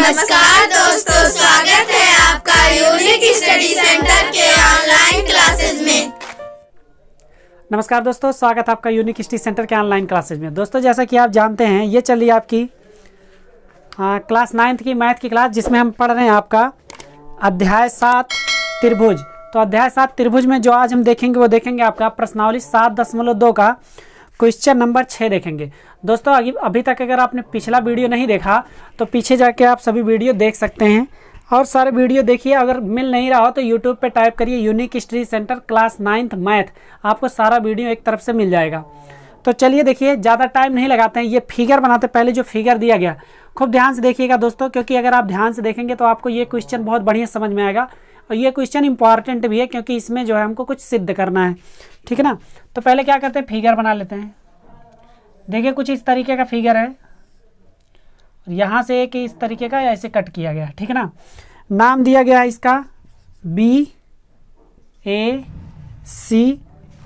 नमस्कार दोस्तों, स्वागत है आपका यूनिक स्टडी सेंटर के ऑनलाइन क्लासेस में। नमस्कार दोस्तों, स्वागत है आपका यूनिक स्टडी सेंटर के ऑनलाइन क्लासेस में। दोस्तों, जैसा कि आप जानते हैं, ये चल रही है आपकी क्लास 9th की मैथ की क्लास, जिसमें हम पढ़ रहे हैं आपका अध्याय 7 त्रिभुज। तो अध्याय 7 त्रिभुज में जो आज हम देखेंगे वो देखेंगे आपका प्रश्नावली 7.2 का क्वेश्चन नंबर 6 देखेंगे। दोस्तों, अभी तक अगर आपने पिछला वीडियो नहीं देखा तो पीछे जाके आप सभी वीडियो देख सकते हैं और सारे वीडियो देखिए। अगर मिल नहीं रहा हो तो यूट्यूब पे टाइप करिए unique study centre class 9th math, आपको सारा वीडियो एक तरफ से मिल जाएगा। तो चलिए देखिए, ज़्यादा टाइम नहीं लगाते हैं, ये फिगर बनाते पहले जो फिगर दिया गया खूब ध्यान से देखिएगा दोस्तों, क्योंकि अगर आप ध्यान से देखेंगे तो आपको ये क्वेश्चन बहुत बढ़िया समझ में आएगा और ये क्वेश्चन इंपॉर्टेंट भी है, क्योंकि इसमें जो है हमको कुछ सिद्ध करना है। ठीक है ना। तो पहले क्या करते हैं, फिगर बना लेते हैं। देखिए, कुछ इस तरीके का फिगर है, यहाँ से एक इस तरीके का ऐसे कट किया गया। ठीक है ना। नाम दिया गया है इसका B, A, C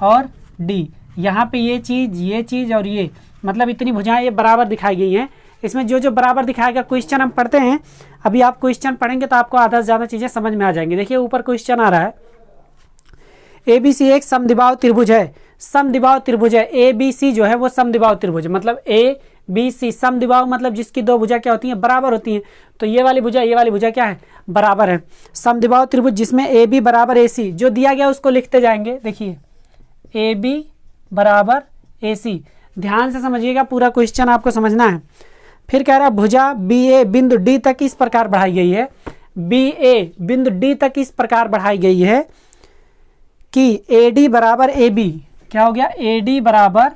और D। यहाँ पे ये चीज़ और ये मतलब इतनी भुजाएं ये बराबर दिखाई गई हैं। इसमें जो जो बराबर दिखाया गया, क्वेश्चन हम पढ़ते हैं। अभी आप क्वेश्चन पढ़ेंगे तो आपको आधा से ज़्यादा चीज़ें समझ में आ जाएंगी। देखिए, ऊपर क्वेश्चन आ रहा है, ABC एक समद्विबाहु त्रिभुज है। समद्विबाहु त्रिभुज है, ABC जो है वो समद्विबाहु त्रिभुज, मतलब ABC समद्विबाहु मतलब जिसकी दो भुजा क्या होती हैं, बराबर होती हैं। तो ये वाली भुजा क्या है, बराबर है। समद्विबाहु त्रिभुज जिसमें AB बराबर AC, जो दिया गया उसको लिखते जाएंगे। देखिए, AB बराबर AC, ध्यान से समझिएगा, पूरा क्वेश्चन आपको समझना है। फिर कह रहा है भुजा BA बिंदु D तक इस प्रकार बढ़ाई गई है। BA बिंदु D तक इस प्रकार बढ़ाई गई है कि AD बराबर AB, क्या हो गया, AD बराबर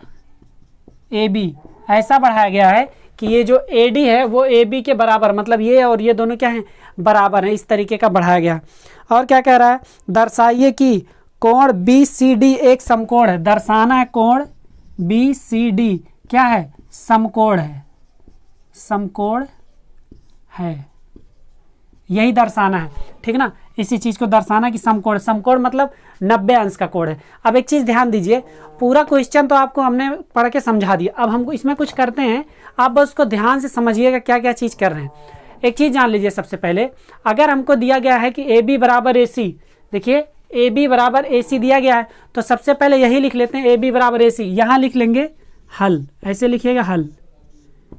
AB ऐसा बढ़ाया गया है कि ये जो AD है वो AB के बराबर, मतलब ये और ये दोनों क्या हैं, बराबर हैं। इस तरीके का बढ़ाया गया। और क्या कह रहा है, दर्शाइए कि कोण BCD एक समकोण है। दर्शाना है कोण BCD क्या है, समकोण है, समकोण है, यही दर्शाना है। ठीक है ना। इसी चीज़ को दर्शाना कि समकोण, समकोण मतलब 90 अंश का कोण है। अब एक चीज़ ध्यान दीजिए, पूरा क्वेश्चन तो आपको हमने पढ़ के समझा दिया। अब हमको इसमें कुछ करते हैं, आप बस उसको ध्यान से समझिएगा क्या क्या चीज़ कर रहे हैं। एक चीज़ जान लीजिए, सबसे पहले अगर हमको दिया गया है कि AB बराबर AC, देखिए AB बराबर AC दिया गया है, तो सबसे पहले यही लिख लेते हैं, AB बराबर AC। यहाँ लिख लेंगे हल, ऐसे लिखिएगा हल।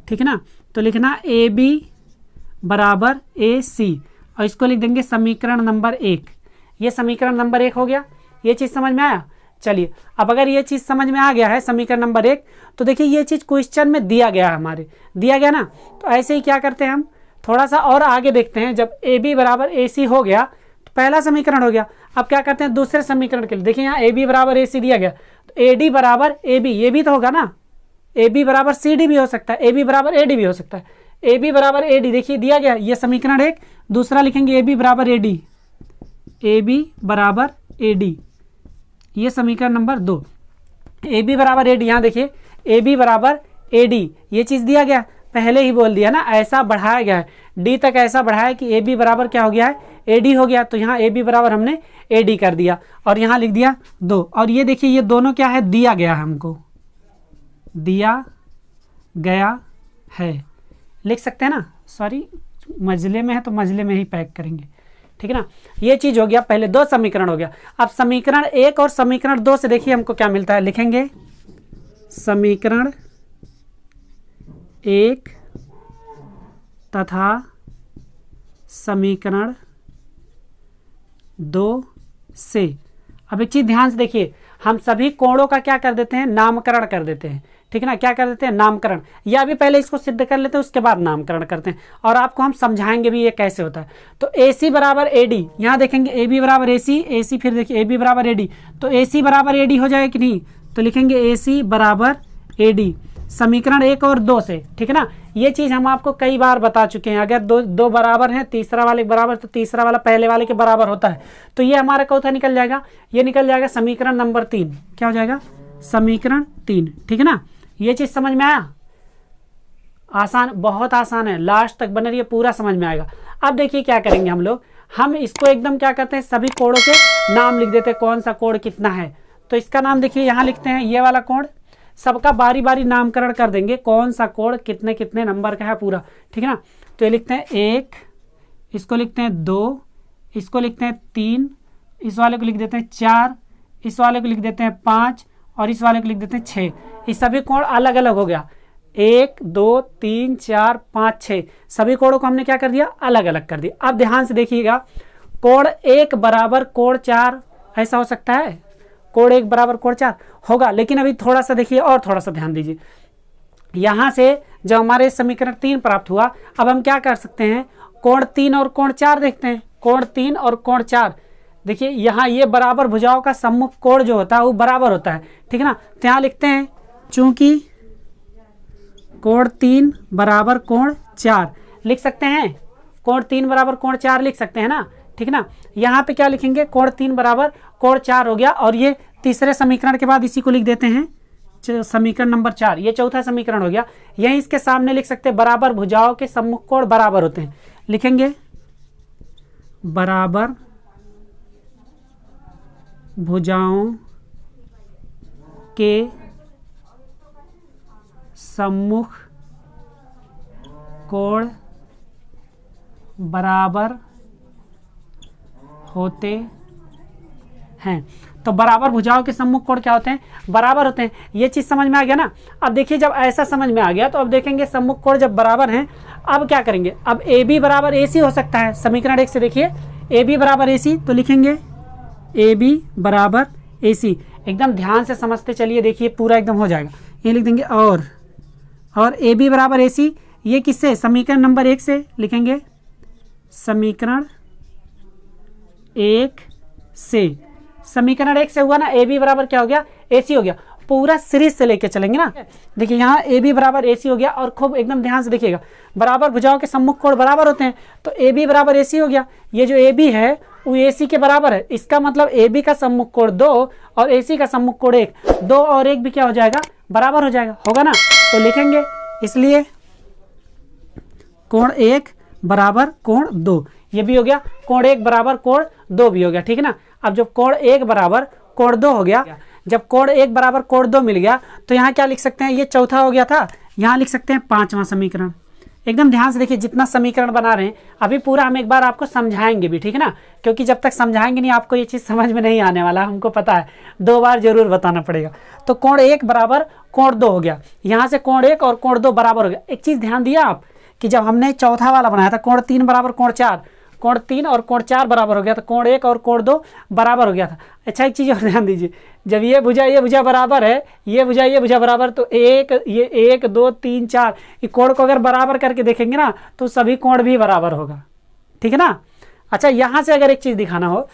ठीक है ना। तो लिखना AB बराबर AC और इसको लिख देंगे समीकरण नंबर 1। ये समीकरण नंबर 1 हो गया। ये चीज़ समझ में आया। चलिए, अब अगर ये चीज़ समझ में आ गया है समीकरण नंबर 1, तो देखिए ये चीज़ क्वेश्चन में दिया गया है, हमारे दिया गया ना। तो ऐसे ही क्या करते हैं, हम थोड़ा सा और आगे देखते हैं। जब AB बराबर AC हो गया तो पहला समीकरण हो गया। अब क्या करते हैं, दूसरे समीकरण के लिए। देखिए, यहाँ AB बराबर AC दिया गया, तो AD बराबर AB, ये भी तो होगा ना। AB बराबर CD भी हो सकता है, AB बराबर AD भी हो सकता है। AB बराबर AD देखिए दिया गया, ये समीकरण 1। दूसरा लिखेंगे AB बराबर AD, AB बराबर AD, ये समीकरण नंबर 2। AB बराबर AD, यहाँ देखिए AB बराबर AD, ये चीज़ दिया गया, पहले ही बोल दिया ना, ऐसा बढ़ाया गया है, D तक ऐसा बढ़ाया कि AB बराबर क्या हो गया है, AD हो गया। तो यहाँ AB बराबर हमने AD कर दिया और यहाँ लिख दिया 2। और ये देखिए, ये दोनों क्या है, दिया गया है, हमको दिया गया है, लिख सकते हैं ना। सॉरी, मजले में है तो मजले में ही पैक करेंगे। ठीक है ना। ये चीज़ हो गया, पहले 2 समीकरण हो गया। अब समीकरण 1 और समीकरण 2 से देखिए हमको क्या मिलता है। लिखेंगे समीकरण 1 तथा समीकरण 2 से। अब एक चीज़ ध्यान से देखिए, हम सभी कोणों का क्या कर देते हैं, नामकरण कर देते हैं। ठीक है ना। क्या कर देते हैं, नामकरण। या भी पहले इसको सिद्ध कर लेते हैं, उसके बाद नामकरण करते हैं, और आपको हम समझाएंगे भी ये कैसे होता है। तो AC बराबर AD, यहाँ देखेंगे AB बराबर AC, फिर देखिए AB बराबर AD, तो AC बराबर AD हो जाएगा कि नहीं, तो लिखेंगे AC बराबर AD समीकरण 1 और 2 से। ठीक है ना। ये चीज़ हम आपको कई बार बता चुके हैं। अगर दो बराबर हैं, तीसरा वाले के बराबर, तो तीसरा वाला पहले वाले के बराबर होता है। तो ये हमारा कौन निकल जाएगा, ये निकल जाएगा समीकरण नंबर 3। क्या हो जाएगा, समीकरण 3। ठीक है ना। ये चीज़ समझ में आया। आसान, बहुत आसान है, लास्ट तक बने रहिए, पूरा समझ में आएगा। अब देखिए क्या करेंगे हम लोग, हम इसको एकदम क्या करते हैं, सभी कोणों के नाम लिख देते हैं, कौन सा कोण कितना है। तो इसका नाम देखिए, यहाँ लिखते हैं ये वाला कोण, सबका बारी बारी नामकरण कर देंगे, कौन सा कोण कितने कितने नंबर का है पूरा। ठीक है ना। तो ये लिखते हैं 1, इसको लिखते हैं 2, इसको लिखते हैं 3, इस वाले को लिख देते हैं 4, इस वाले को लिख देते हैं 5 और इस वाले को लिख देते हैं 6। ये सभी कोण अलग अलग हो गया, 1 2 3 4 5 6, सभी कोणों को हमने क्या कर दिया, अलग अलग कर दिया। अब ध्यान से देखिएगा, कोण 1 बराबर कोण 4 ऐसा हो सकता है, कोण 1 बराबर कोण 4 होगा। लेकिन अभी थोड़ा सा देखिए और थोड़ा सा ध्यान दीजिए, यहाँ से जब हमारे समीकरण 3 प्राप्त हुआ, अब हम क्या कर सकते हैं, कोण 3 और कोण 4 देखते हैं। कोण 3 और कोण 4 देखिए, यहाँ ये बराबर भुजाओं का सम्मुख कोण जो होता है वो बराबर होता है, ठीक है ना। तो यहाँ लिखते हैं चूंकि कोण 3 बराबर कोण 4 लिख सकते हैं, कोण 3 बराबर कोण 4 लिख सकते हैं ना, ठीक है ना। यहाँ पे क्या लिखेंगे, कोण 3 बराबर कोण 4 हो गया, और ये तीसरे समीकरण के बाद इसी को लिख देते हैं समीकरण नंबर 4, ये चौथा समीकरण हो गया। यही इसके सामने लिख सकते हैं, बराबर भुजाओं के सम्मुख कोण बराबर होते हैं, लिखेंगे बराबर भुजाओं के सम्मुख कोण बराबर होते हैं। तो बराबर भुजाओं के सम्मुख कोण क्या होते हैं, बराबर होते हैं। ये चीज़ समझ में आ गया ना। अब देखिए, जब ऐसा समझ में आ गया तो अब देखेंगे सम्मुख कोण जब बराबर हैं, अब क्या करेंगे, अब ए बी बराबर ए सी हो सकता है। समीकरण 1 से देखिए, ए बी बराबर ए सी, तो लिखेंगे ए बी बराबर ए सी। एकदम ध्यान से समझते चलिए, देखिए पूरा एकदम हो जाएगा। ये लिख देंगे और ए बी बराबर ए सी, ये किससे, समीकरण नंबर 1 से लिखेंगे, समीकरण 1 से। समीकरण 1 से हुआ ना, ए बी बराबर क्या हो गया, ए सी हो गया। पूरा सीरीज से लेके चलेंगे ना। देखिए यहाँ ए बी बराबर ए सी हो गया, और खूब एकदम ध्यान से देखिएगा, बराबर भुजाओं के सम्मुख कोण बराबर होते हैं, तो ए बी बराबर ए सी हो गया। ये जो ए बी है वो ए सी के बराबर है, इसका मतलब ए बी का सम्मुख कोण 2 और ए सी का सम्मुख कोण 1, 2 और 1 भी क्या हो जाएगा, बराबर हो जाएगा, होगा ना। तो लिखेंगे इसलिए कोण 1 बराबर कोण 2, ये भी हो गया, कोण 1 बराबर कोण 2 भी हो गया, ठीक है ना। अब जब कोण 1 बराबर कोण 2 हो गया, जब कोण 1 बराबर कोण 2 मिल गया, तो यहाँ क्या लिख सकते हैं, ये चौथा हो गया था, यहाँ लिख सकते हैं 5वां समीकरण। एकदम ध्यान से देखिए, जितना समीकरण बना रहे हैं अभी पूरा हम एक बार आपको समझाएंगे भी, ठीक है ना, क्योंकि जब तक समझाएंगे नहीं आपको ये चीज़ समझ में नहीं आने वाला, हमको पता है, 2 बार जरूर बताना पड़ेगा। तो कोण 1 बराबर कोण 2 हो गया, यहाँ से कोण 1 और कोण 2 बराबर हो गया। एक चीज़ ध्यान दिया आप कि जब हमने चौथा वाला बनाया था, कोण 3 बराबर कोण 4, कोण 3 और कोण 4 बराबर हो गया, तो कोण 1 और कोण 2 बराबर हो गया था। अच्छा, एक चीज़ और ध्यान दीजिए, जब ये भुजा बराबर है, ये भुजा बराबर, तो ये 1 2 3 4 ये कोण को अगर बराबर करके देखेंगे ना, तो सभी कोण भी बराबर होगा, ठीक है ना। अच्छा, यहाँ से अगर एक चीज़ दिखाना हो,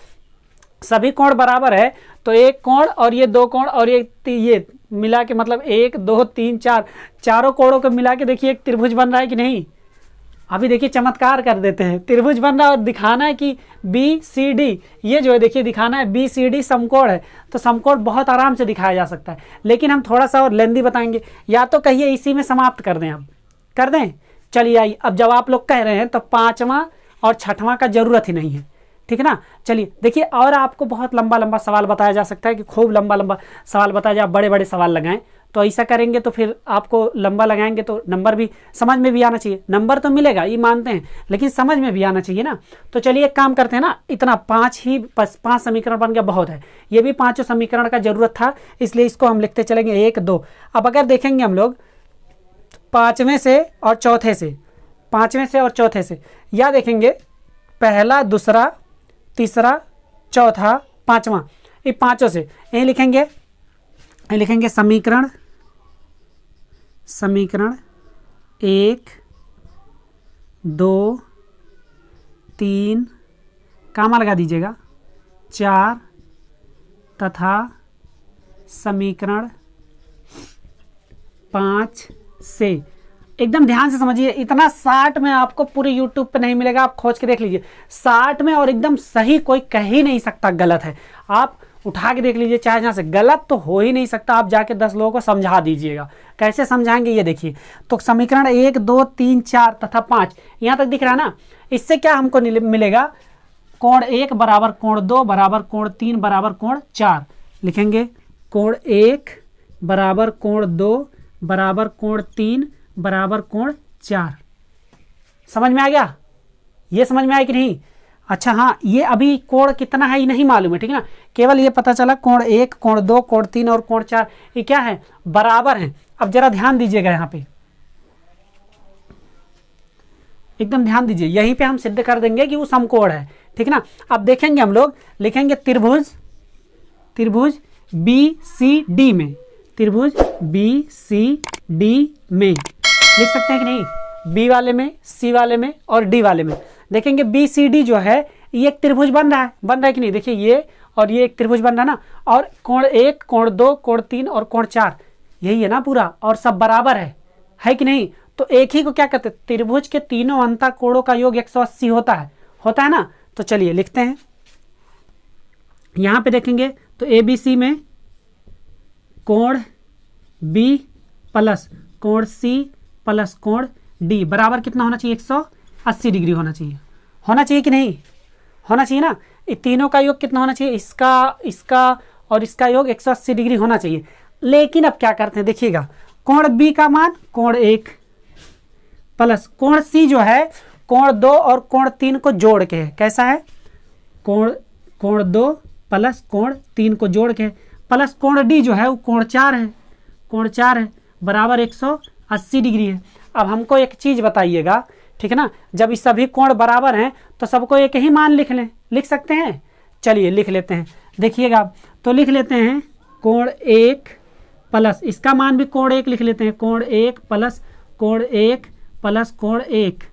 सभी कोण बराबर है, तो एक कोण और ये 2 कोण और ये मिला के मतलब 1 2 3 4, चारों कोणों को मिला के देखिए एक त्रिभुज बन रहा है कि नहीं। अभी देखिए चमत्कार कर देते हैं, त्रिभुज बन रहा है और दिखाना है कि बी सी डी, ये जो है देखिए दिखाना है बी सी डी समकोण है, तो समकोण बहुत आराम से दिखाया जा सकता है। लेकिन हम थोड़ा सा और लेंदी बताएंगे, या तो कहिए इसी में समाप्त कर दें, हम कर दें। चलिए आइए, अब जब आप लोग कह रहे हैं तो 5वां और 6वां का जरूरत ही नहीं है, ठीक है ना। चलिए देखिए, और आपको बहुत लंबा लंबा सवाल बताया जा सकता है कि खूब लंबा लंबा सवाल बताया जाए, बड़े बड़े सवाल लगाएं, तो ऐसा करेंगे तो फिर आपको लंबा लगाएंगे तो नंबर भी समझ में भी आना चाहिए। नंबर तो मिलेगा, ये मानते हैं, लेकिन समझ में भी आना चाहिए ना। तो चलिए एक काम करते हैं ना, इतना 5 समीकरण बन गया, बहुत है। ये भी 5 समीकरण का जरूरत था, इसलिए इसको हम लिखते चलेंगे 1 2। अब अगर देखेंगे हम लोग 5वें से और चौथे से, 5वें से और चौथे से, या देखेंगे पहला दूसरा तीसरा चौथा 5वां, ये 5 से यही लिखेंगे समीकरण 1 2 3 कामा लगा दीजिएगा 4 तथा समीकरण 5 से। एकदम ध्यान से समझिए, इतना 60 में आपको पूरे YouTube पे नहीं मिलेगा, आप खोज के देख लीजिए 60 में, और एकदम सही कोई कह ही नहीं सकता गलत है। आप उठा के देख लीजिए, चाहे जहाँ से, गलत तो हो ही नहीं सकता। आप जाके 10 लोगों को समझा दीजिएगा, कैसे समझाएंगे ये देखिए। तो समीकरण 1 2 3 4 तथा 5 यहाँ तक दिख रहा है ना। इससे क्या हमको मिलेगा, कोण 1 बराबर कोण 2 बराबर कोण 3 बराबर कोण 4। लिखेंगे कोण 1 बराबर कोण 2 बराबर कोण 3 बराबर कोण 4। समझ में आ गया? ये समझ में आया कि नहीं? अच्छा हाँ, ये अभी कोण कितना है ये नहीं मालूम है, ठीक है ना, केवल ये पता चला कोण 1, कोण 2, कोण 3 और कोण 4 ये क्या है, बराबर हैं। अब जरा ध्यान दीजिएगा, यहाँ पे एकदम ध्यान दीजिए, यहीं पे हम सिद्ध कर देंगे कि वो समकोण है, ठीक है ना। अब देखेंगे हम लोग, लिखेंगे त्रिभुज BCD में, त्रिभुज BCD में लिख सकते हैं कि नहीं, बी वाले में, सी वाले में और डी वाले में। देखेंगे BCD जो है ये एक त्रिभुज बन रहा है कि नहीं, देखिए ये और ये एक त्रिभुज बन रहा है ना, और कोण 1, कोण 2, कोण 3 और कोण 4 यही है ना पूरा, और सब बराबर है कि नहीं। तो एक ही को क्या कहते हैं, त्रिभुज के तीनों अंतः कोणों का योग 180 होता है ना। तो चलिए लिखते हैं, यहां पे देखेंगे तो ABC में कोण B प्लस कोण C प्लस कोण D बराबर कितना होना चाहिए, 180 डिग्री होना चाहिए कि नहीं, होना चाहिए ना। ये तीनों का योग कितना होना चाहिए, इसका और इसका योग 180 डिग्री होना चाहिए। लेकिन अब क्या करते हैं, देखिएगा, कोण B का मान कोण 1 प्लस कोण C जो है कोण 2 और कोण 3 को जोड़ के है, कैसा है, कोण 2 प्लस कोण 3 को जोड़ के, प्लस कोण D जो है वो कोण 4 है बराबर 180 डिग्री है। अब हमको एक चीज बताइएगा, ठीक है ना, जब ये सभी कोण बराबर हैं तो सबको एक ही मान लिख सकते हैं। चलिए लिख लेते हैं, देखिएगा, तो लिख लेते हैं कोण 1 प्लस इसका मान भी कोण 1 लिख लेते हैं, कोण 1 प्लस कोण 1 प्लस कोण 1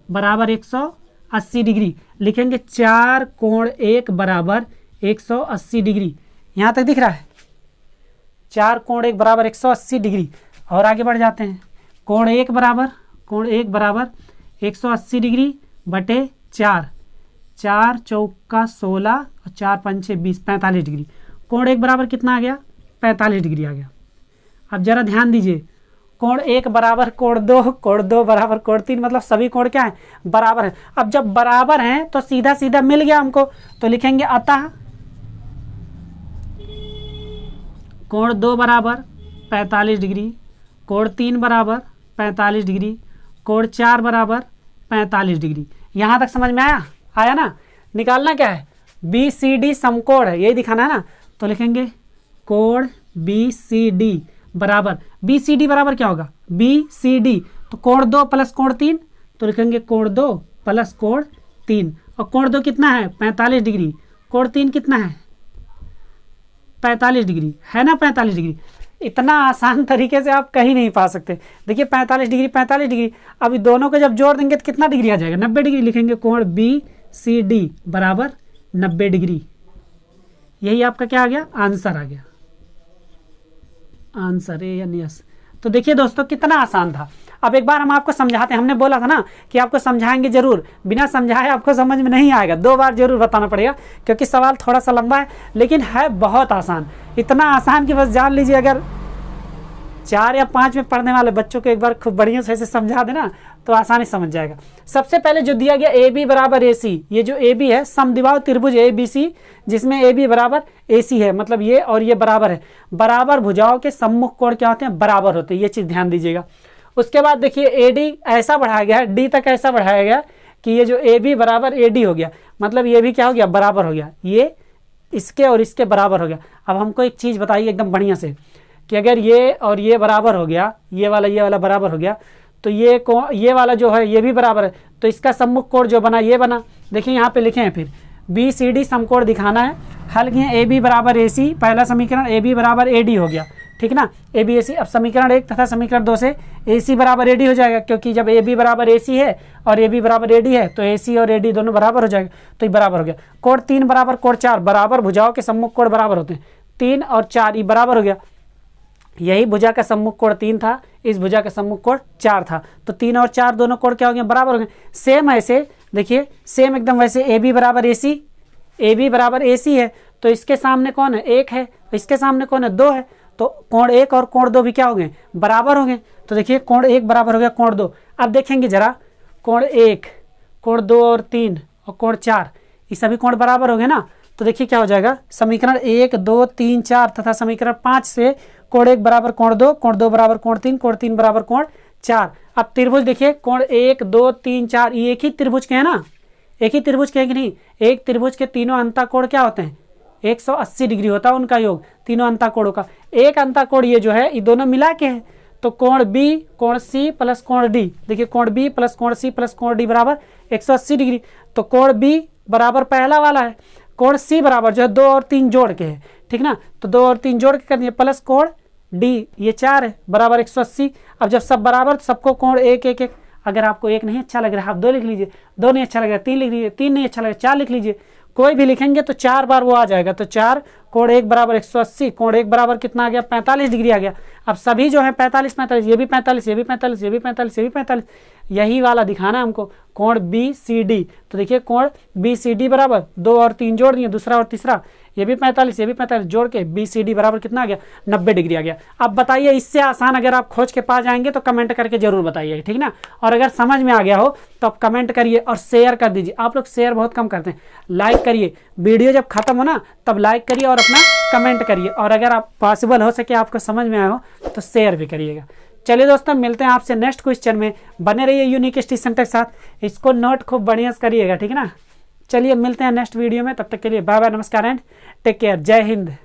बराबर 180 डिग्री। लिखेंगे 4 कोण 1 बराबर 180 डिग्री। यहाँ तक दिख रहा है, 4 कोण 1 बराबर 180 डिग्री। और आगे बढ़ जाते हैं, कोण 1 बराबर 180 डिग्री बटे 4 चौका 16 और 4 पंचे 20 45 डिग्री। कोण 1 बराबर कितना आ गया, 45 डिग्री आ गया। अब जरा ध्यान दीजिए, कोण 1 बराबर कोण 2 बराबर कोण 3, मतलब सभी कोण क्या है, बराबर है। अब जब बराबर हैं तो सीधा सीधा मिल गया हमको, तो लिखेंगे अतः कोण 2 बराबर 45 डिग्री, कोण 3 बराबर 45 डिग्री, कोण 4 बराबर 45 डिग्री। यहाँ तक समझ में आया ना। निकालना क्या है, BCD समकोण है, यही दिखाना है ना। तो लिखेंगे कोण BCD बराबर, BCD बराबर क्या होगा, BCD तो कोण 2 प्लस कोण 3, तो लिखेंगे कोण 2 प्लस कोण 3, और कोण 2 कितना है, 45 डिग्री, कोण 3 कितना है, 45 डिग्री है ना, 45 डिग्री। इतना आसान तरीके से आप कहीं नहीं पा सकते। देखिए 45 डिग्री, अभी दोनों को जब जोड़ देंगे तो कितना डिग्री आ जाएगा, 90 डिग्री। लिखेंगे कोण BCD बराबर 90 डिग्री। यही आपका क्या आ गया, आंसर आ गया, आंसर ए यानी यस। तो देखिए दोस्तों कितना आसान था। अब एक बार हम आपको समझाते हैं, हमने बोला था ना कि आपको समझाएंगे जरूर, बिना समझाए आपको समझ में नहीं आएगा, 2 बार जरूर बताना पड़ेगा, क्योंकि सवाल थोड़ा सा लंबा है लेकिन है बहुत आसान। इतना आसान कि बस जान लीजिए, अगर 4 या 5 में पढ़ने वाले बच्चों को एक बार खूब बढ़िया से समझा देना तो आसानी समझ जाएगा। सबसे पहले जो दिया गया AB बराबर AC, ये जो AB है समद्विबाहु त्रिभुज ABC, जिसमें AB बराबर AC है, मतलब ये और ये बराबर है। बराबर भुजाओं के सम्मुख कोण क्या होते हैं, बराबर होते हैं, ये चीज़ ध्यान दीजिएगा। उसके बाद देखिए AD ऐसा बढ़ाया गया है, D तक ऐसा बढ़ाया गया कि ये जो AB बराबर AD हो गया, मतलब ये भी क्या हो गया, बराबर हो गया, ये इसके और इसके बराबर हो गया। अब हमको एक चीज़ बताइए एकदम बढ़िया से, कि अगर ये और ये बराबर हो गया, ये वाला बराबर हो गया, तो ये वाला जो है ये भी बराबर है, तो इसका सम्मुख कोण जो बना ये बना। देखिए यहाँ पे लिखे हैं, फिर BCD समकोण दिखाना है, हल किए AB बराबर AC, पहला समीकरण AB बराबर AD हो गया, ठीक ना, AB AC। अब समीकरण 1 तथा समीकरण 2 से AC बराबर AD हो जाएगा, क्योंकि जब AB बराबर AC है और AB बराबर AD है तो AC और AD दोनों बराबर हो जाएगा, तो ये बराबर हो गया। कोण 3 बराबर कोण 4, बराबर भुजाओं के सम्मुख कोण बराबर होते हैं, 3 और 4 ये बराबर हो गया। यही भुजा का सम्मुख कोण 3 था, इस भुजा का सम्मुख कोण 4 था, तो 3 और 4 दोनों कोण क्या हो गए, बराबर हो गए। सेम ऐसे देखिए, सेम एकदम वैसे AB बराबर AC है, तो इसके सामने कौन है, 1 है, इसके सामने कौन है, 2 है, तो कोण 1 और कोण 2 भी क्या हो गए, बराबर हो गए। तो देखिए कोण 1 बराबर हो गया कोण 2। अब देखेंगे जरा, कोण 1, कोण 2 और 3 और कोण 4 ये सभी कोण बराबर हो गए ना। तो देखिए क्या हो जाएगा, समीकरण 1, 2, 3, 4 तथा समीकरण 5 से कोण 1 बराबर कोण 2 बराबर कोण 3 बराबर कोण 4। अब त्रिभुज देखिए, कोण 1 2 3 4 ये एक ही त्रिभुज के हैं ना, एक ही त्रिभुज के हैं कि नहीं। एक त्रिभुज के तीनों अंतःकोण क्या होते हैं, 180 डिग्री होता है उनका योग, तीनों अंतःकोणों का। एक अंतःकोण ये जो है ये दोनों मिला के है, तो कोण बी कोण सी प्लस कोण डी, देखिए कोण बी प्लस कोण सी प्लस कोण डी बराबर 180 डिग्री। तो कोण बी बराबर पहला वाला है, कोण सी बराबर जो है 2 और 3 जोड़ के है, ठीक ना। तो 2 और 3 जोड़ के कर दिए, प्लस कोण डी ये 4 है बराबर 180। अब जब सब बराबर सबको कोण 1 1 1, अगर आपको 1 नहीं अच्छा लग रहा है आप 2 लिख लीजिए, 2 नहीं अच्छा लग रहा है 3 लिख लीजिए, 3 नहीं अच्छा लग रहा है 4 लिख लीजिए, कोई भी लिखेंगे तो 4 बार वो आ जाएगा। तो 4 कोण 1 बराबर 180, कोण 1 बराबर कितना आ गया 45 डिग्री आ गया। अब सभी जो है 45 45, ये भी 45 ये भी 45 ये भी 45 ये भी 45, यही वाला दिखाना है हमको, कोण बी सी डी। तो देखिए कोण बी सी डी बराबर 2 और 3 जोड़ दिए, दूसरा और तीसरा, ये भी 45 ये भी 45 जोड़ के बी सी डी बराबर कितना आ गया 90 डिग्री आ गया। अब बताइए इससे आसान अगर आप खोज के पा जाएंगे तो कमेंट करके जरूर बताइए, ठीक ना। और अगर समझ में आ गया हो तो आप कमेंट करिए और शेयर कर दीजिए। आप लोग शेयर बहुत कम करते हैं, लाइक करिए, वीडियो जब खत्म हो ना तब लाइक करिए और अपना कमेंट करिए, और अगर आप पॉसिबल हो सके आपको समझ में आया हो तो शेयर भी करिएगा। चलिए दोस्तों मिलते हैं आपसे नेक्स्ट क्वेश्चन में, बने रहिए यूनिक स्टडी सेंटर के साथ, इसको नोट खूब बढ़िया से करिएगा, ठीक है ना। चलिए मिलते हैं नेक्स्ट वीडियो में, तब तक के लिए बाय बाय, नमस्कार एंड टेक केयर, जय हिंद।